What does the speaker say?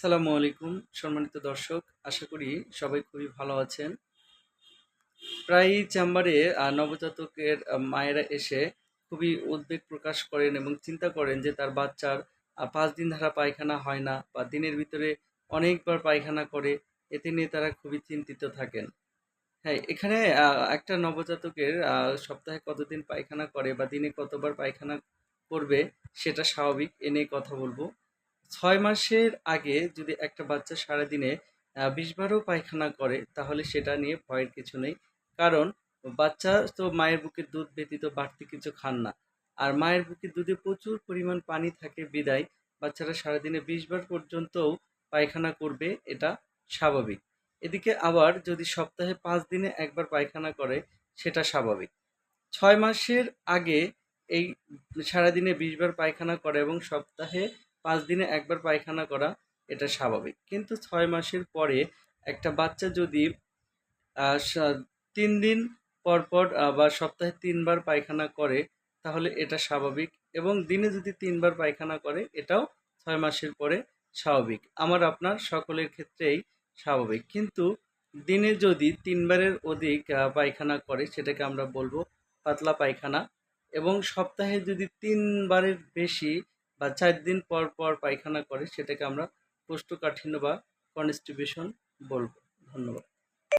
আসসালামু আলাইকুম সম্মানিত দর্শক, আশা করি সবাই খুবই ভালো আছেন। প্রায়ই চেম্বারে নবজাতকের মায়েরা এসে খুবই উদ্বেগ প্রকাশ করেন এবং চিন্তা করেন যে তার বাচ্চার ৫ দিন ধারা পায়খানা হয় না বা দিনের ভিতরে অনেকবার পায়খানা করে। এতে নিয়ে তারা খুবই চিন্তিত থাকেন। হ্যাঁ, এখানে একটা নবজাতকের সপ্তাহে কতদিন পায়খানা করে বা দিনে কতবার পায়খানা করবে সেটা স্বাভাবিক। এ নিয়ে কথা বলব। ৬ মাসের আগে যদি একটা বাচ্চা সারাদিনে ২০ বারও পায়খানা করে তাহলে সেটা নিয়ে ভয়ের কিছু নেই। কারণ বাচ্চা তো মায়ের বুকের দুধ ব্যতীত বাড়তি কিছু খান না। আর মায়ের বুকের দুধে প্রচুর পরিমাণ পানি থাকে বিধায় বাচ্চারা সারাদিনে ২০ বার পর্যন্তও পায়খানা করবে, এটা স্বাভাবিক। এদিকে আবার যদি সপ্তাহে ৫ দিনে ১ বার পায়খানা করে সেটা স্বাভাবিক। ৬ মাসের আগে এই সারাদিনে ২০ বার পায়খানা করা এবং সপ্তাহে ৫ দিনে ১ বার পায়খানা করা এটা স্বাভাবিক। কিন্তু ৬ মাসের পরে একটা বাচ্চা যদি আ সা ৩ দিন পর বা সপ্তাহে ৩ বার পায়খানা করে তাহলে এটা স্বাভাবিক এবং দিনে যদি ৩ বার পায়খানা করে এটাও ৬ মাসের পরে স্বাভাবিক। আমার আপনার সকলের ক্ষেত্রেই স্বাভাবিক। কিন্তু দিনে যদি ৩ বারের অধিক পায়খানা করে সেটাকে আমরা বলব পাতলা পায়খানা এবং সপ্তাহে যদি ৩ বারের বেশি বা ৪ দিন পর পায়খানা করে সেটাকে আমরা কোষ্ঠকাঠিন্য বা কনস্টিপেশন বলব। ধন্যবাদ।